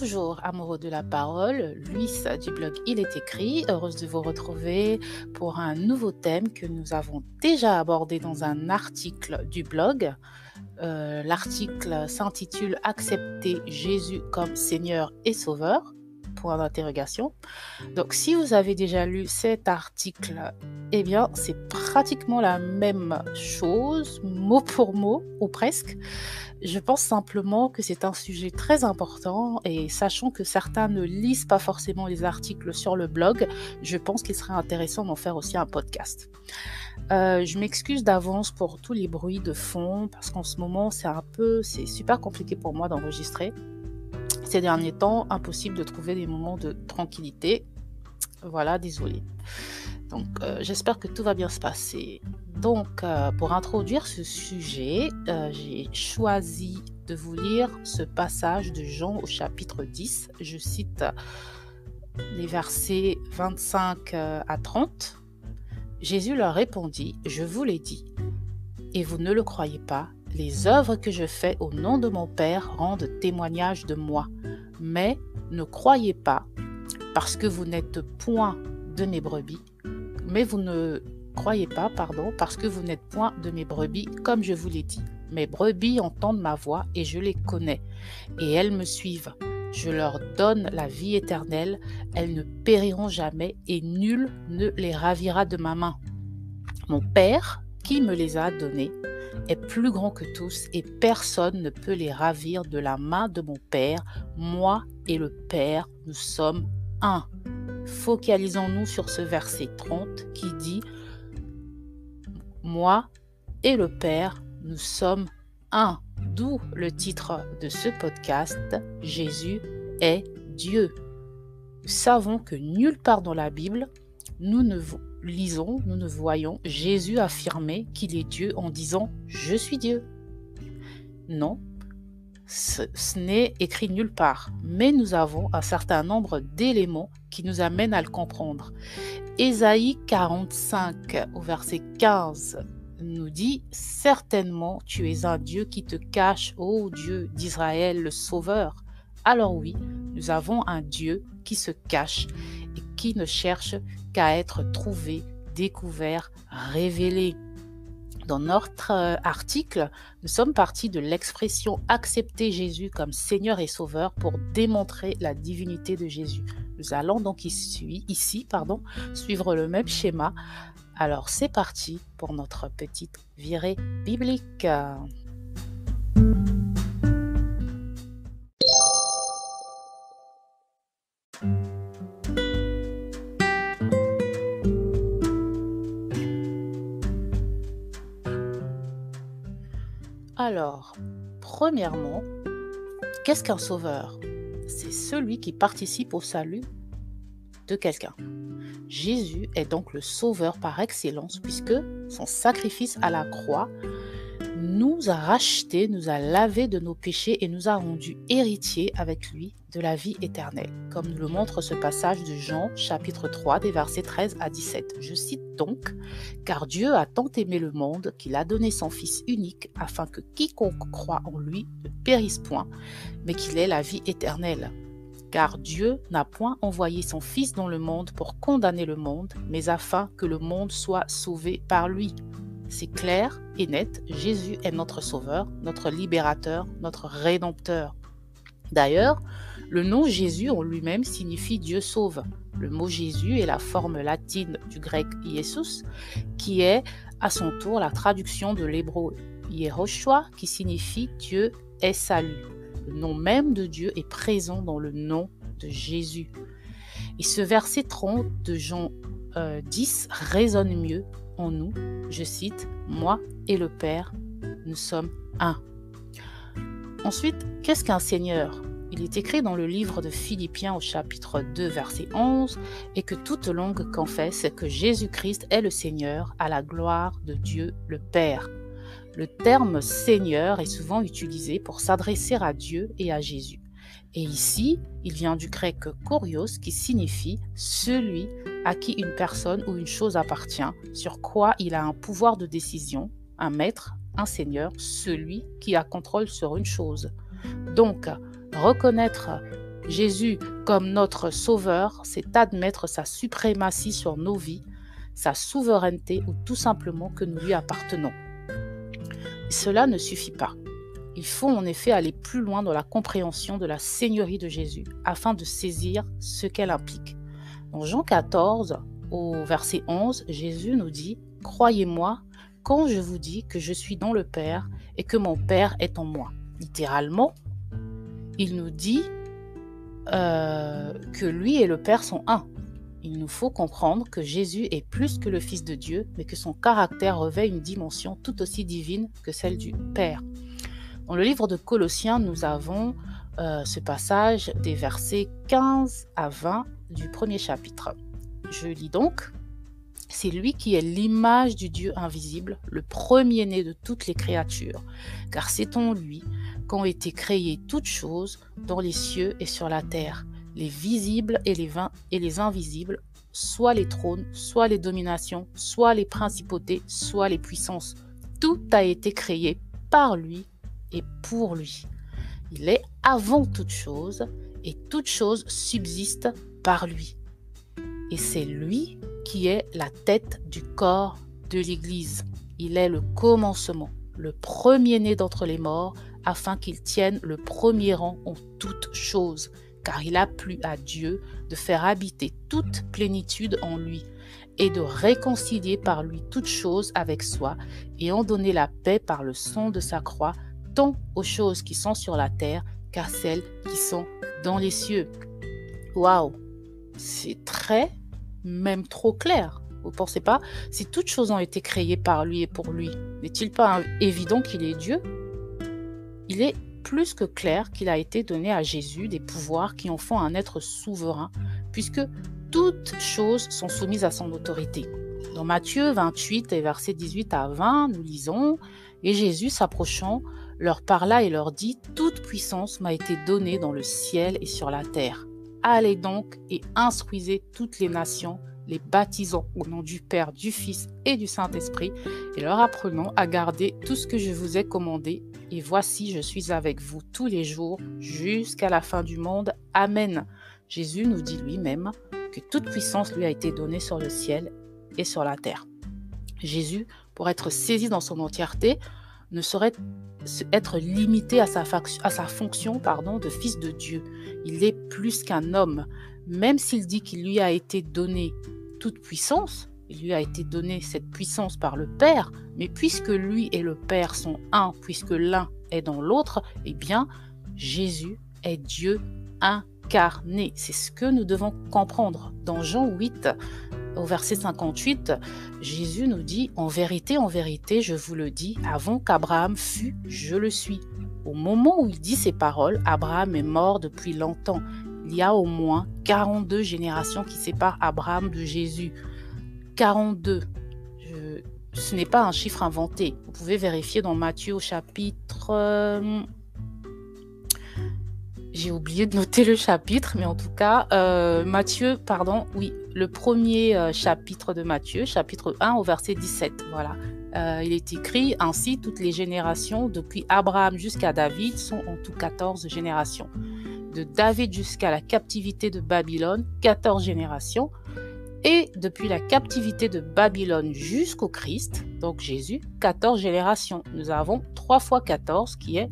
toujours amoureux de la parole, Luis du blog Il est écrit, heureuse de vous retrouver pour un nouveau thème que nous avons déjà abordé dans un article du blog. L'article s'intitule Accepter Jésus comme Seigneur et Sauveur, point d'interrogation. Donc si vous avez déjà lu cet article, eh bien c'est pratiquement la même chose, mot pour mot, ou presque. Je pense simplement que c'est un sujet très important et sachant que certains ne lisent pas forcément les articles sur le blog, je pense qu'il serait intéressant d'en faire aussi un podcast. Je m'excuse d'avance pour tous les bruits de fond parce qu'en ce moment c'est super compliqué pour moi d'enregistrer. Ces derniers temps, impossible de trouver des moments de tranquillité. Voilà, désolée. Donc, j'espère que tout va bien se passer. Donc, pour introduire ce sujet, j'ai choisi de vous lire ce passage de Jean au chapitre 10. Je cite les versets 25 à 30. Jésus leur répondit, « Je vous l'ai dit, et vous ne le croyez pas, les œuvres que je fais au nom de mon Père rendent témoignage de moi. Mais ne croyez pas, parce que vous n'êtes point de mes brebis, parce que vous n'êtes point de mes brebis, comme je vous l'ai dit. Mes brebis entendent ma voix et je les connais, et elles me suivent. Je leur donne la vie éternelle, elles ne périront jamais, et nul ne les ravira de ma main. Mon Père, qui me les a donnés, est plus grand que tous, et personne ne peut les ravir de la main de mon Père. Moi et le Père, nous sommes un. » Focalisons-nous sur ce verset 30 qui dit « Moi et le Père, nous sommes un ». D'où le titre de ce podcast « Jésus est Dieu ». Nous savons que nulle part dans la Bible, nous ne voyons Jésus affirmer qu'il est Dieu en disant « Je suis Dieu ». Non, ce n'est écrit nulle part, mais nous avons un certain nombre d'éléments qui nous amènent à le comprendre. Ésaïe 45 au verset 15 nous dit « Certainement tu es un Dieu qui te cache, ô Dieu d'Israël, le Sauveur ». Alors oui, nous avons un Dieu qui se cache et qui ne cherche qu'à être trouvé, découvert, révélé. Dans notre article, nous sommes partis de l'expression « accepter Jésus comme Seigneur et Sauveur » pour démontrer la divinité de Jésus. Nous allons donc ici suivre le même schéma. Alors c'est parti pour notre petite virée biblique. Alors, premièrement, qu'est-ce qu'un sauveur? C'est celui qui participe au salut de quelqu'un. Jésus est donc le sauveur par excellence puisque son sacrifice à la croix nous a rachetés, nous a lavés de nos péchés et nous a rendus héritiers avec lui de la vie éternelle, comme nous le montre ce passage de Jean, chapitre 3, des versets 13 à 17. Je cite donc, « Car Dieu a tant aimé le monde qu'il a donné son Fils unique, afin que quiconque croit en lui ne périsse point, mais qu'il ait la vie éternelle. Car Dieu n'a point envoyé son Fils dans le monde pour condamner le monde, mais afin que le monde soit sauvé par lui. » C'est clair et net, Jésus est notre Sauveur, notre Libérateur, notre Rédempteur. D'ailleurs, le nom Jésus en lui-même signifie Dieu sauve. Le mot Jésus est la forme latine du grec Iesous, qui est à son tour la traduction de l'hébreu Yehoshua, qui signifie Dieu est salut. Le nom même de Dieu est présent dans le nom de Jésus. Et ce verset 30 de Jean 10 résonne mieux en nous. Je cite, « Moi et le Père, nous sommes un ». Ensuite, qu'est-ce qu'un Seigneur? Il est écrit dans le livre de Philippiens au chapitre 2, verset 11, « Et que toute langue confesse que Jésus-Christ est le Seigneur, à la gloire de Dieu le Père ». Le terme « Seigneur » est souvent utilisé pour s'adresser à Dieu et à Jésus. Et ici, il vient du grec « kurios » qui signifie « celui à qui une personne ou une chose appartient, sur quoi il a un pouvoir de décision, un maître, un seigneur, celui qui a contrôle sur une chose. » Donc, reconnaître Jésus comme notre sauveur, c'est admettre sa suprématie sur nos vies, sa souveraineté ou tout simplement que nous lui appartenons. Cela ne suffit pas. Il faut en effet aller plus loin dans la compréhension de la seigneurie de Jésus afin de saisir ce qu'elle implique. Dans Jean 14, au verset 11, Jésus nous dit « Croyez-moi quand je vous dis que je suis dans le Père et que mon Père est en moi. » Littéralement, il nous dit que lui et le Père sont un. Il nous faut comprendre que Jésus est plus que le Fils de Dieu, mais que son caractère revêt une dimension tout aussi divine que celle du Père. Dans le livre de Colossiens, nous avons ce passage des versets 15 à 20 du premier chapitre. Je lis donc. « C'est lui qui est l'image du Dieu invisible, le premier-né de toutes les créatures, car c'est en lui qu'ont été créées toutes choses dans les cieux et sur la terre, les visibles et les invisibles, soit les trônes, soit les dominations, soit les principautés, soit les puissances. Tout a été créé par lui et pour lui. Il est avant toute chose et toute chose subsiste par lui. Et c'est lui qui est la tête du corps de l'Église. Il est le commencement, le premier-né d'entre les morts, afin qu'il tienne le premier rang en toutes choses, car il a plu à Dieu de faire habiter toute plénitude en lui, et de réconcilier par lui toutes choses avec soi, et en donner la paix par le sang de sa croix, tant aux choses qui sont sur la terre, qu'à celles qui sont dans les cieux. Waouh! C'est très, même trop clair. Vous ne pensez pas? Si toutes choses ont été créées par lui et pour lui, n'est-il pas évident qu'il est Dieu? Il est plus que clair qu'il a été donné à Jésus des pouvoirs qui en font un être souverain, puisque toutes choses sont soumises à son autorité. Dans Matthieu 28 et versets 18 à 20, nous lisons « Et Jésus s'approchant, leur parla et leur dit « Toute puissance m'a été donnée dans le ciel et sur la terre. Allez donc et instruisez toutes les nations, les baptisant au nom du Père, du Fils et du Saint-Esprit, et leur apprenant à garder tout ce que je vous ai commandé. Et voici, je suis avec vous tous les jours, jusqu'à la fin du monde. Amen. » Jésus nous dit lui-même que toute puissance lui a été donnée sur le ciel et sur la terre. Jésus, pour être saisi dans son entièreté, ne saurait être limité à sa fonction de fils de Dieu. Il est plus qu'un homme. Même s'il dit qu'il lui a été donné toute puissance, il lui a été donné cette puissance par le Père, mais puisque lui et le Père sont un, puisque l'un est dans l'autre, eh bien, Jésus est Dieu incarné. C'est ce que nous devons comprendre. Dans Jean 8, au verset 58, Jésus nous dit « En vérité, je vous le dis, avant qu'Abraham fût, je le suis. » Au moment où il dit ces paroles, Abraham est mort depuis longtemps. Il y a au moins 42 générations qui séparent Abraham de Jésus. 42. Ce n'est pas un chiffre inventé. Vous pouvez vérifier dans Matthieu au chapitre... J'ai oublié de noter le chapitre, mais en tout cas, le premier chapitre de Matthieu, chapitre 1 au verset 17. Voilà. Il est écrit « Ainsi, toutes les générations, depuis Abraham jusqu'à David, sont en tout 14 générations. De David jusqu'à la captivité de Babylone, 14 générations. Et depuis la captivité de Babylone jusqu'au Christ, donc Jésus, 14 générations. Nous avons 3 fois 14 qui est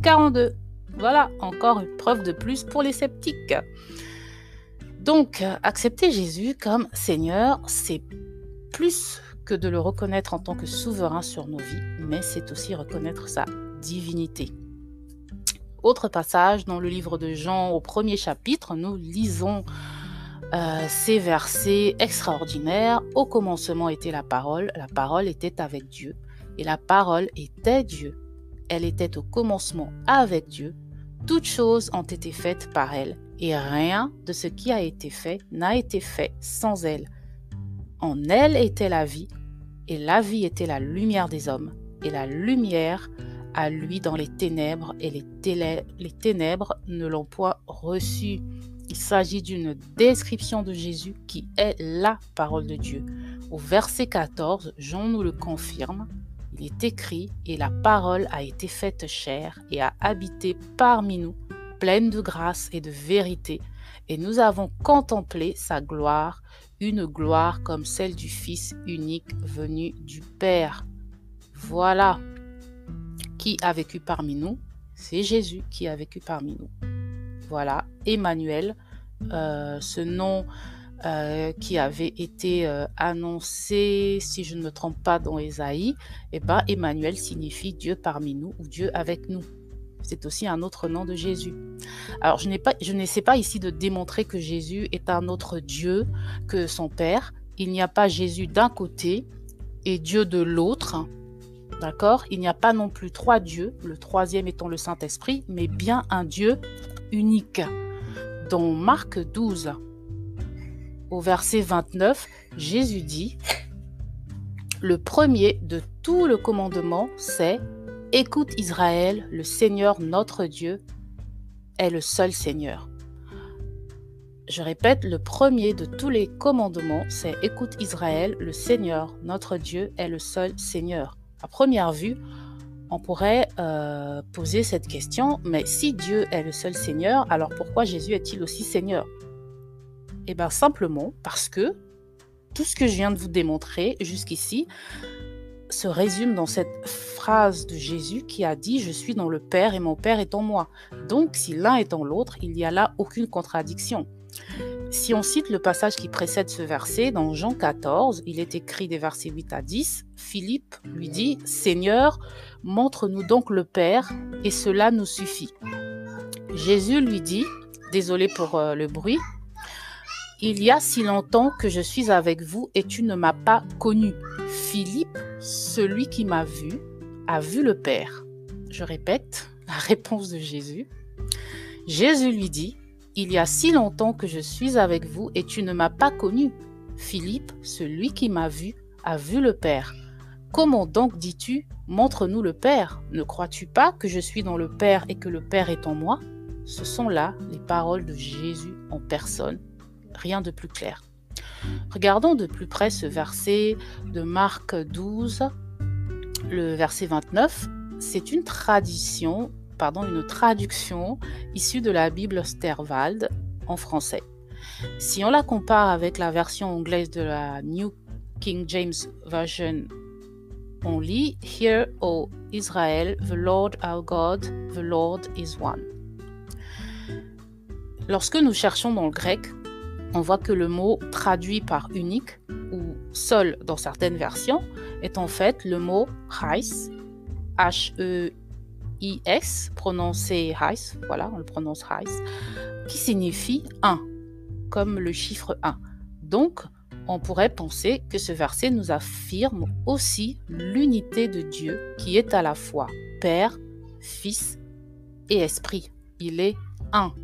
42. Voilà, encore une preuve de plus pour les sceptiques. Donc, accepter Jésus comme Seigneur, c'est plus que de le reconnaître en tant que souverain sur nos vies, mais c'est aussi reconnaître sa divinité. Autre passage dans le livre de Jean au premier chapitre, nous lisons ces versets extraordinaires. Au commencement était la parole était avec Dieu, et la parole était Dieu. Elle était au commencement avec Dieu. Toutes choses ont été faites par elle, et rien de ce qui a été fait n'a été fait sans elle. En elle était la vie, et la vie était la lumière des hommes, et la lumière a lui dans les ténèbres, et les ténèbres ne l'ont point reçue. Il s'agit d'une description de Jésus qui est la parole de Dieu. Au verset 14, Jean nous le confirme. Il est écrit « Et la parole a été faite chair et a habité parmi nous, pleine de grâce et de vérité, et nous avons contemplé sa gloire, une gloire comme celle du Fils unique venu du Père. Voilà qui a vécu parmi nous. C'est Jésus qui a vécu parmi nous. Voilà, Emmanuel, ce nom qui avait été annoncé, si je ne me trompe pas, dans Ésaïe, Emmanuel signifie Dieu parmi nous ou Dieu avec nous. C'est aussi un autre nom de Jésus. Alors, je n'essaie pas ici de démontrer que Jésus est un autre Dieu que son Père. Il n'y a pas Jésus d'un côté et Dieu de l'autre. D'accord? Il n'y a pas non plus trois dieux, le troisième étant le Saint-Esprit, mais bien un Dieu unique. Dans Marc 12, au verset 29, Jésus dit « Le premier de tout le commandement, c'est « Écoute Israël, le Seigneur notre Dieu est le seul Seigneur. » Je répète, le premier de tous les commandements, c'est « Écoute Israël, le Seigneur notre Dieu est le seul Seigneur. » À première vue, on pourrait poser cette question, mais si Dieu est le seul Seigneur, alors pourquoi Jésus est-il aussi Seigneur? Eh bien simplement parce que tout ce que je viens de vous démontrer jusqu'ici se résume dans cette phrase de Jésus qui a dit « Je suis dans le Père et mon Père est en moi ». Donc si l'un est en l'autre, il n'y a là aucune contradiction. Si on cite le passage qui précède ce verset, dans Jean 14, il est écrit des versets 8 à 10, Philippe lui dit « Seigneur, montre-nous donc le Père, et cela nous suffit. » Jésus lui dit, désolé pour le bruit, « Il y a si longtemps que je suis avec vous et tu ne m'as pas connu. Philippe, celui qui m'a vu, a vu le Père. » Je répète la réponse de Jésus. Jésus lui dit, « Il y a si longtemps que je suis avec vous et tu ne m'as pas connu. Philippe, celui qui m'a vu, a vu le Père. Comment donc dis-tu, montre-nous le Père? Ne crois-tu pas que je suis dans le Père et que le Père est en moi ?» Ce sont là les paroles de Jésus en personne. Rien de plus clair. Regardons de plus près ce verset de Marc 12, le verset 29. C'est une traduction issue de la Bible Sterwald en français. Si on la compare avec la version anglaise de la New King James Version, on lit « Hear, O Israel, the Lord our God, the Lord is one ». Lorsque nous cherchons dans le grec, on voit que le mot traduit par unique ou seul dans certaines versions est en fait le mot Hais, H-E-I-S, prononcé Hais, voilà, on le prononce Hais, qui signifie un, comme le chiffre 1. Donc, on pourrait penser que ce verset nous affirme aussi l'unité de Dieu qui est à la fois Père, Fils et Esprit. Il est un.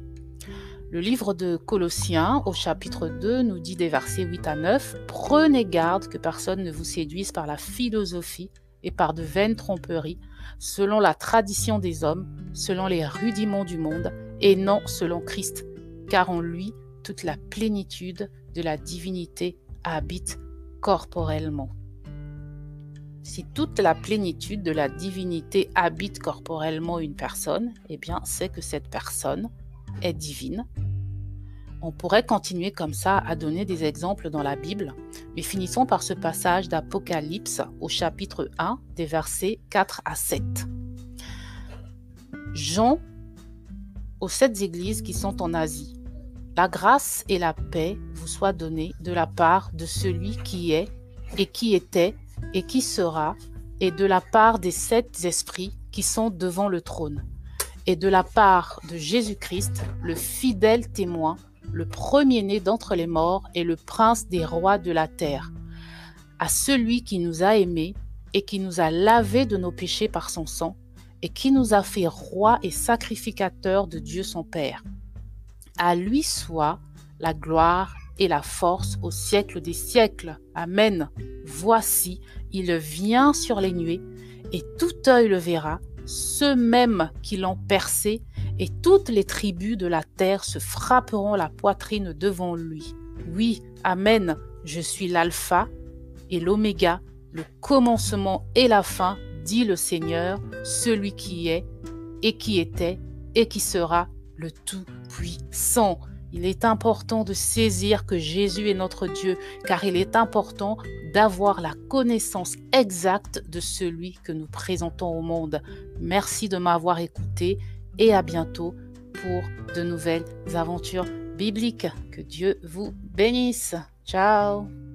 Le livre de Colossiens, au chapitre 2, nous dit des versets 8 à 9 « Prenez garde que personne ne vous séduise par la philosophie et par de vaines tromperies, selon la tradition des hommes, selon les rudiments du monde, et non selon Christ, car en lui, toute la plénitude de la divinité habite corporellement. » Si toute la plénitude de la divinité habite corporellement une personne, eh bien, c'est que cette personne est divine. On pourrait continuer comme ça à donner des exemples dans la Bible, mais finissons par ce passage d'Apocalypse au chapitre 1, des versets 4 à 7. Jean, aux 7 églises qui sont en Asie, la grâce et la paix vous soient données de la part de celui qui est, et qui était, et qui sera, et de la part des 7 esprits qui sont devant le trône, et de la part de Jésus-Christ, le fidèle témoin, le premier-né d'entre les morts et le prince des rois de la terre, à celui qui nous a aimés et qui nous a lavés de nos péchés par son sang, et qui nous a fait rois et sacrificateurs de Dieu son Père. À lui soit la gloire et la force au siècle des siècles. Amen. Voici, il vient sur les nuées, et tout œil le verra, ceux mêmes qui l'ont percé, et toutes les tribus de la terre se frapperont la poitrine devant lui. Oui, Amen, je suis l'alpha et l'oméga, le commencement et la fin, dit le Seigneur, celui qui est, et qui était, et qui sera, le Tout-Puissant. Il est important de saisir que Jésus est notre Dieu, car il est important d'avoir la connaissance exacte de celui que nous présentons au monde. Merci de m'avoir écouté et à bientôt pour de nouvelles aventures bibliques. Que Dieu vous bénisse. Ciao!